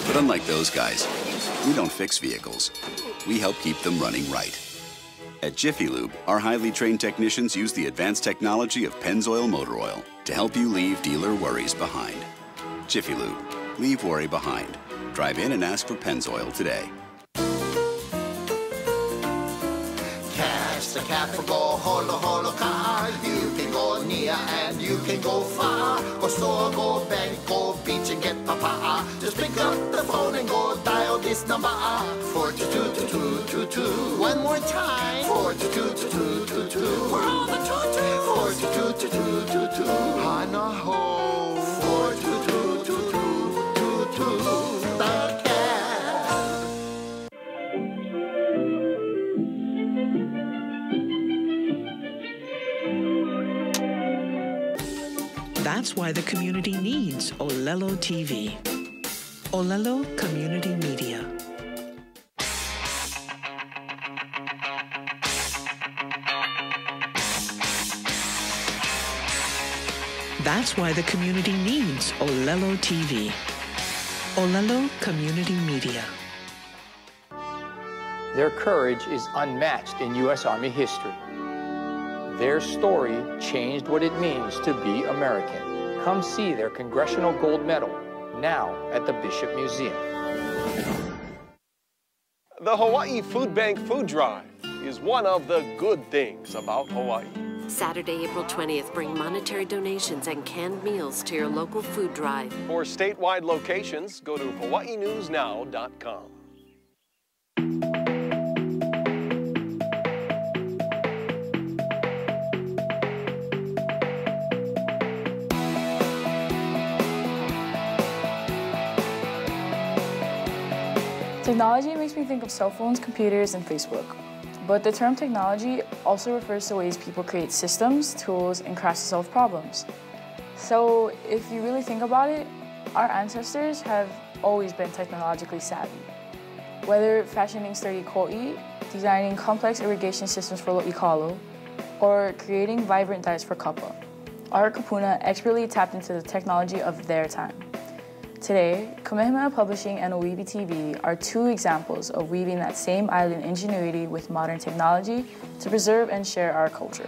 But unlike those guys, we don't fix vehicles. We help keep them running right. At Jiffy Lube, our highly trained technicians use the advanced technology of Pennzoil Motor Oil to help you leave dealer worries behind. Jiffy Lube, leave worry behind. Drive in and ask for Pennzoil today. Catch the cat for go holo holo car. You can go near and you can go far. Go store, go bank, go beach and get papa. Just pick up the phone and go dial this number. 4222222. One more time. 4222222. For all the tutu. 4222222. Hana ho. 4222222. The cat. That's why the community needs Olelo TV. Olelo Community Media. That's why the community needs Olelo TV. Olelo Community Media. Their courage is unmatched in U.S. Army history. Their story changed what it means to be American. Come see their Congressional Gold Medal now at the Bishop Museum. The Hawaii Food Bank Food Drive is one of the good things about Hawaii. Saturday, April 20th, bring monetary donations and canned meals to your local food drive. For statewide locations, go to hawaiinewsnow.com. Technology makes me think of cell phones, computers, and Facebook. But the term technology also refers to ways people create systems, tools, and crafts to solve problems. So if you really think about it, our ancestors have always been technologically savvy. Whether fashioning sturdy ko'i, designing complex irrigation systems for lo'ikalo, or creating vibrant dyes for kapa, our kapuna expertly tapped into the technology of their time. Today, Kamehameha Publishing and Oiwi TV are two examples of weaving that same island ingenuity with modern technology to preserve and share our culture.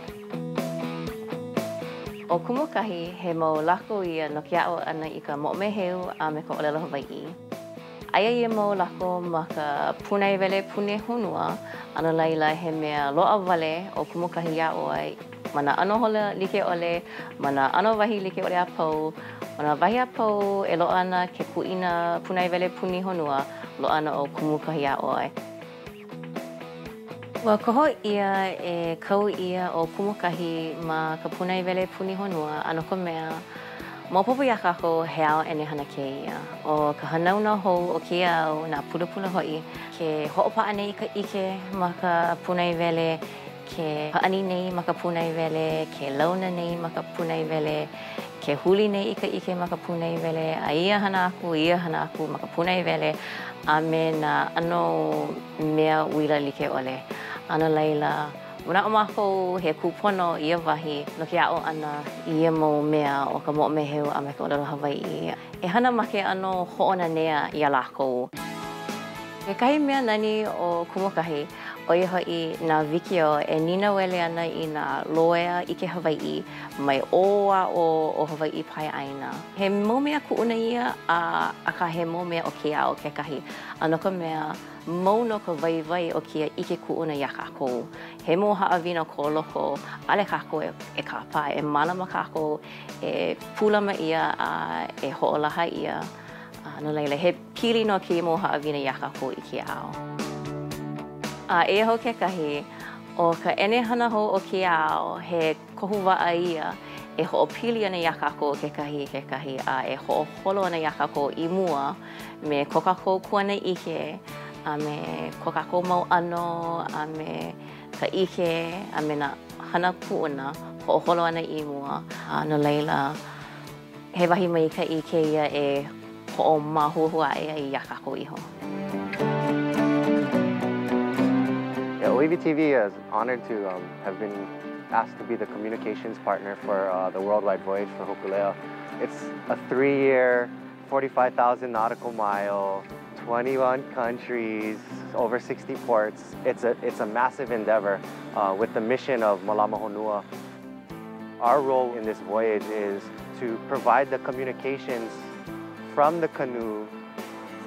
O kumukahi, he mo lako ia no kia'o ana I ka mo'omeheu a me ka olelo Hawaii. Aia ia mo lako ma ka punai wele pune honua, ano laila he mea loa wale o kumukahi ia'o ai. Mana ano hola like ole, mana ano wahi like ole apau, mana wahi apau e loa ana ke kuina punai wele puni honua, loa ana o kumukahi ia'o ai. Wa koho ia e kau ia o kumukahi ma ka punai wele puni honua, ano ko mea Maupopo ia kako he ao e hana ke ia. O ka hanauna hou o ke au na pula hoi ke ho'opa'a nei ka ike ma ka punai wele, ke ha'ani nei ma ka punai wele, ke launa nei ma ka punai wele, ke huli nei I ka ike ma ka punai wele, a ia hana aku ma ka punai wele, a me na ano mea uila like ole. Ana laila, Wana o mako he kupono ia wahi no ke a'o ana ia mo mea o ka mo'omeheu a me ka olelo Hawaii. E hana make ano ho'ona nea ia lako. Ke kahi mea nani o kumukahi o ia hoi nā wikio e nina wele ana I nā loea I ke Hawaii mai oa o Hawaii pai aina. He mo mea ku'una ia a ka he mo mea o ke a'o ke kahi. Ano ka mea mau no ka waiwai o kia ike ku'una ia kākou. He mo ha'awina ko loko, ale kākou e kāpā, e malama kākou, e pulama ia, e ho'olaha ia. No leila, he pili no ki mo ha'awina ia kākou I kia ao. E ho ke kahi, o ka ene hana ho o kia ao, he kohu wa'a ia, e ho'opili ana ia kākou kekahi a e ho'oholo ana ia kākou I mua me ko kākou kuana ike a me ko kākou mau ano a me ka ike a me na hana ku'una ho'oholo ana I mua no leila he wahi mai ka ike ia e ho'omahuahua ia I ia kākou iho. Yeah, OEV-TV is honored to have been asked to be the communications partner for the Worldwide Voyage for Hokulea. It's a 3-year, 45,000 nautical mile, 21 countries, over 60 ports. It's a massive endeavor with the mission of Malama Honua. Our role in this voyage is to provide the communications from the canoe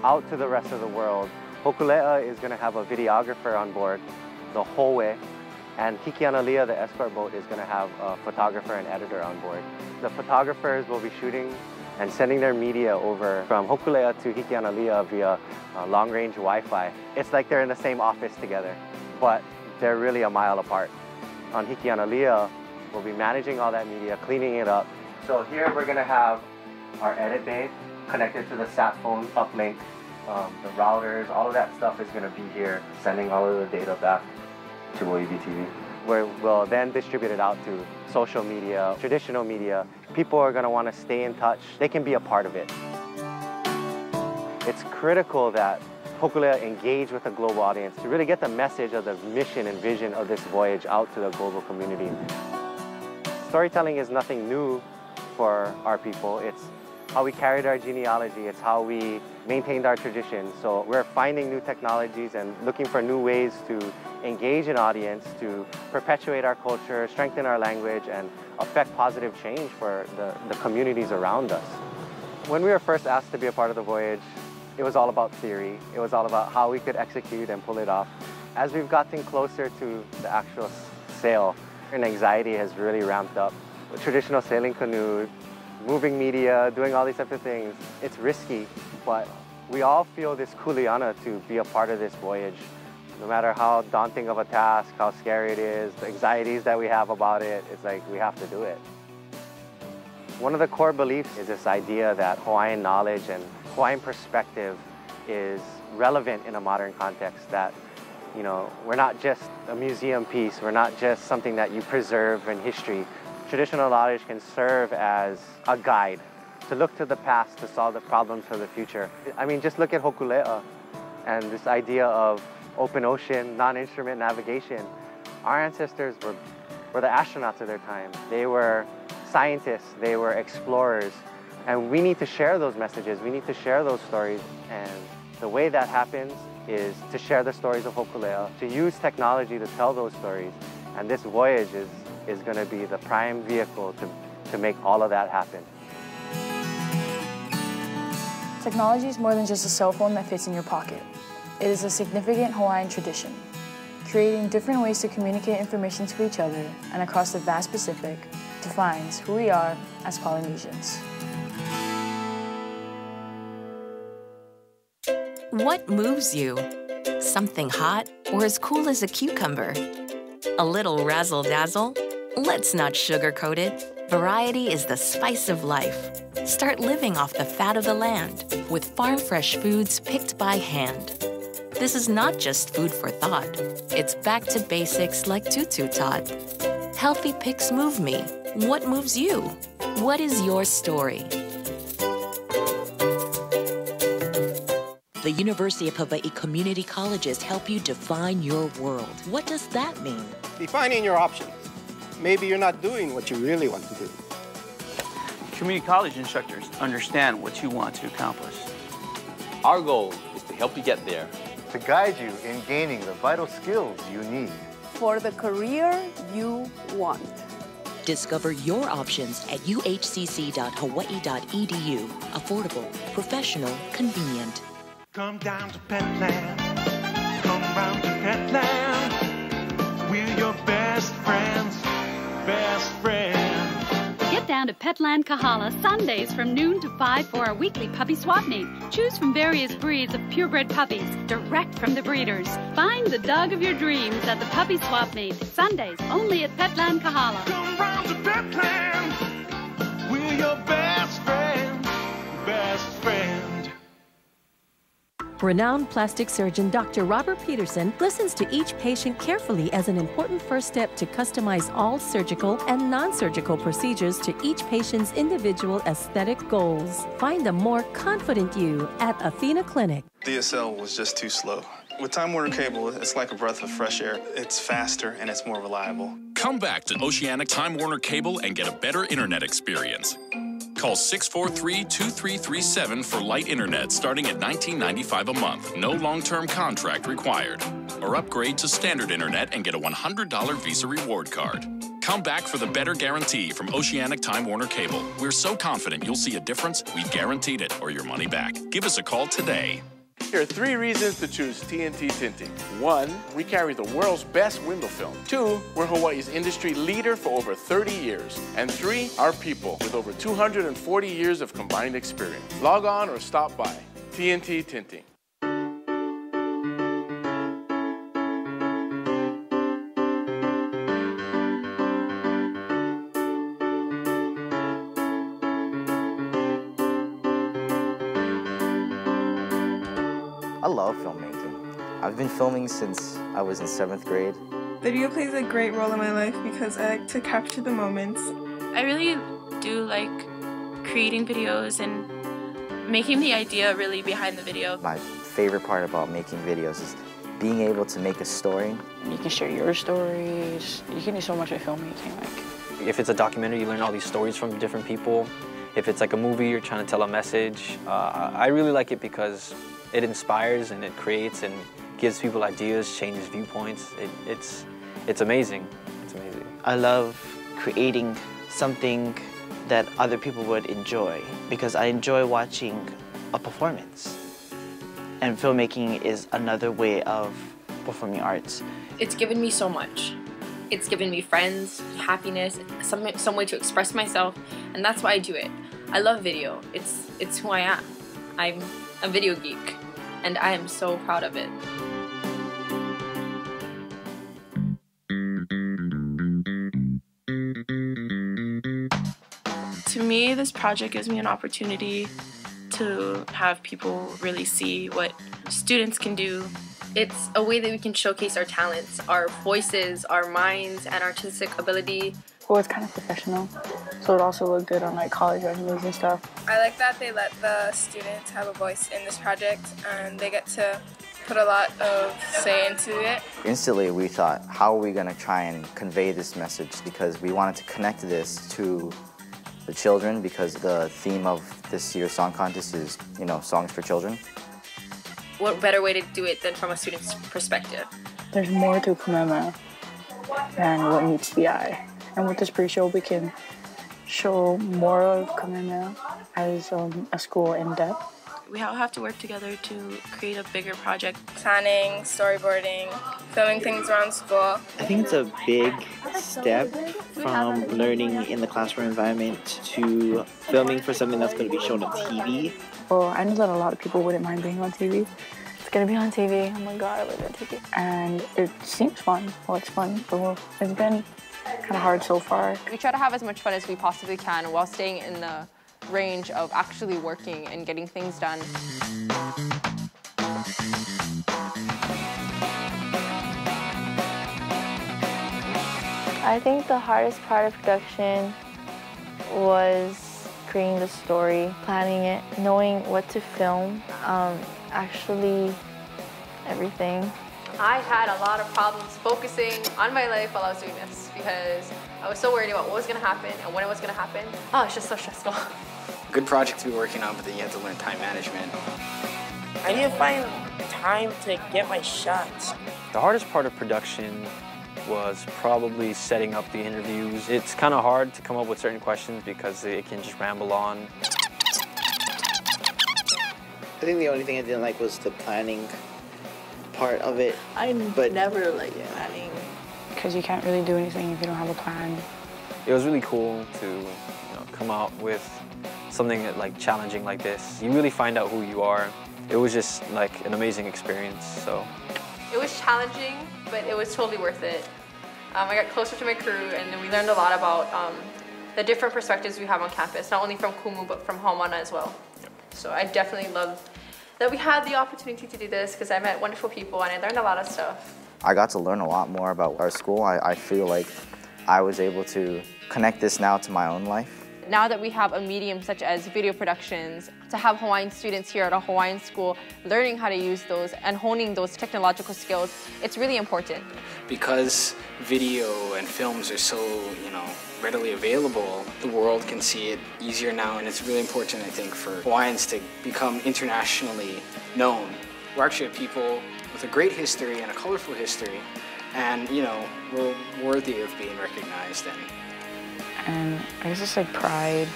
out to the rest of the world. Hokulea is going to have a videographer on board the whole way, and Hikianalia, the escort boat, is going to have a photographer and editor on board. The photographers will be shooting and sending their media over from Hokulea to Hikianalia via long-range Wi-Fi. It's like they're in the same office together, but they're really a mile apart. On Hikianalia, we'll be managing all that media, cleaning it up. So here we're going to have our edit bay connected to the sat phone uplink. The routers, all of that stuff is going to be here, sending all of the data back to OEV-TV, where we'll then distribute it out to social media, traditional media. People are going to want to stay in touch. They can be a part of it. It's critical that Hokulea engage with the global audience to really get the message of the mission and vision of this voyage out to the global community. Storytelling is nothing new for our people. It's how we carried our genealogy. It's how we maintained our traditions. So we're finding new technologies and looking for new ways to engage an audience, to perpetuate our culture, strengthen our language, and affect positive change for the communities around us. When we were first asked to be a part of the voyage, it was all about theory. It was all about how we could execute and pull it off. As we've gotten closer to the actual sail, and anxiety has really ramped up. A traditional sailing canoe, moving media, doing all these types of things, it's risky, but we all feel this kuleana to be a part of this voyage. No matter how daunting of a task, how scary it is, the anxieties that we have about it, it's like we have to do it. One of the core beliefs is this idea that Hawaiian knowledge and Hawaiian perspective is relevant in a modern context, that we're not just a museum piece, we're not just something that you preserve in history. Traditional knowledge can serve as a guide to look to the past to solve the problems for the future. I mean, just look at Hokulea and this idea of open ocean, non-instrument navigation. Our ancestors were the astronauts of their time. They were scientists, they were explorers, and we need to share those messages, we need to share those stories, and the way that happens is to share the stories of Hokulea, to use technology to tell those stories, and this voyage is going to be the prime vehicle to make all of that happen. Technology is more than just a cell phone that fits in your pocket. It is a significant Hawaiian tradition. Creating different ways to communicate information to each other and across the vast Pacific defines who we are as Polynesians. What moves you? Something hot or as cool as a cucumber? A little razzle-dazzle? Let's not sugarcoat it. Variety is the spice of life. Start living off the fat of the land with farm-fresh foods picked by hand. This is not just food for thought. It's back to basics like Tutu taught. Healthy picks move me. What moves you? What is your story? The University of Hawaii Community Colleges help you define your world. What does that mean? Defining your options. Maybe you're not doing what you really want to do. Community college instructors understand what you want to accomplish. Our goal is to help you get there. To guide you in gaining the vital skills you need. For the career you want. Discover your options at uhcc.hawaii.edu. Affordable, professional, convenient. Come down to Petland. Come round to Petland. We're your best friends. Best friends. Get down to Petland Kahala Sundays from noon to 5 for our weekly puppy swap meet. Choose from various breeds of purebred puppies, direct from the breeders. Find the dog of your dreams at the puppy swap meet. Sundays only at Petland Kahala. Come round to Petland. Renowned plastic surgeon Dr. Robert Peterson listens to each patient carefully as an important first step to customize all surgical and non-surgical procedures to each patient's individual aesthetic goals. Find a more confident you at Athena Clinic. DSL was just too slow. With Time Warner Cable, it's like a breath of fresh air. It's faster and it's more reliable. Come back to Oceanic Time Warner Cable and get a better internet experience. Call 643-2337 for light internet starting at $19.95 a month. No long-term contract required. Or upgrade to standard internet and get a $100 Visa reward card. Come back for the better guarantee from Oceanic Time Warner Cable. We're so confident you'll see a difference, we've guaranteed it or your money back. Give us a call today. Here are 3 reasons to choose TNT Tinting. 1, we carry the world's best window film. 2, we're Hawaii's industry leader for over 30 years. And 3, our people with over 240 years of combined experience. Log on or stop by. TNT Tinting. I love filmmaking. I've been filming since I was in 7th grade. Video plays a great role in my life because I like to capture the moments. I really do like creating videos and making the idea really behind the video. My favorite part about making videos is being able to make a story. You can share your stories. You can do so much with filmmaking. If it's a documentary, you learn all these stories from different people. If it's like a movie, you're trying to tell a message. I really like it because it inspires and it creates and gives people ideas, changes viewpoints. It's amazing. It's amazing. I love creating something that other people would enjoy because I enjoy watching a performance. And filmmaking is another way of performing arts. It's given me so much. It's given me friends, happiness, some way to express myself, and that's why I do it. I love video. It's who I am. I'm a video geek, and I am so proud of it. To me, this project gives me an opportunity to have people really see what students can do. It's a way that we can showcase our talents, our voices, our minds, and artistic ability. Well, it's kind of professional, so it also looked good on like college resumes and stuff. I like that they let the students have a voice in this project and they get to put a lot of say into it. Instantly we thought, how are we going to try and convey this message? Because we wanted to connect this to the children because the theme of this year's song contest is, you know, songs for children. What better way to do it than from a student's perspective? There's more to Kamehameha than what meets the eye. And with this pre-show, we can show more of Kamehameha as a school in depth. We all have to work together to create a bigger project. Planning, storyboarding, filming things around school. I think it's a big step from learning in the classroom environment to filming for something that's going to be shown on TV. Well, I know that a lot of people wouldn't mind being on TV. It's going to be on TV. Oh my God, I live on TV. And it seems fun. Well, it's fun, but it's been kind of hard so far. We try to have as much fun as we possibly can while staying in the range of actually working and getting things done. I think the hardest part of production was creating the story, planning it, knowing what to film, actually everything. I had a lot of problems focusing on my life while I was doing this because I was so worried about what was going to happen and when it was going to happen. Oh, it's just so stressful. Good project to be working on, but then you have to learn time management. I need to find time to get my shots. The hardest part of production was probably setting up the interviews. It's kind of hard to come up with certain questions because it can just ramble on. I think the only thing I didn't like was the planning part of it. I never like planning. Because you can't really do anything if you don't have a plan. It was really cool to come out with something like challenging like this. You really find out who you are. It was just like an amazing experience. So it was challenging, but it was totally worth it. I got closer to my crew, and then we learned a lot about the different perspectives we have on campus, not only from Kumu, but from Haumana as well. So I definitely love that we had the opportunity to do this because I met wonderful people and I learned a lot of stuff. I got to learn a lot more about our school. I feel like I was able to connect this now to my own life. Now that we have a medium such as video productions, to have Hawaiian students here at a Hawaiian school learning how to use those and honing those technological skills, it's really important. Because video and films are so, readily available, the world can see it easier now, and it's really important, I think, for Hawaiians to become internationally known. We're actually a people with a great history and a colorful history, and, we're worthy of being recognized. And I guess it's like pride,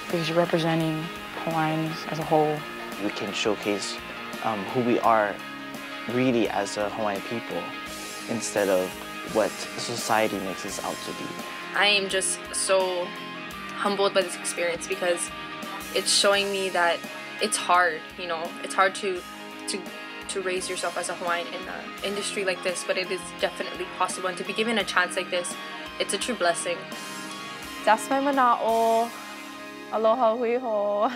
because you're representing Hawaiians as a whole. We can showcase who we are really as a Hawaiian people instead of what society makes us out to be. I am just so humbled by this experience because it's showing me that it's hard, it's hard to raise yourself as a Hawaiian in an industry like this, but it is definitely possible, and to be given a chance like this, it's a true blessing. That's my mana'o. Aloha hui ho.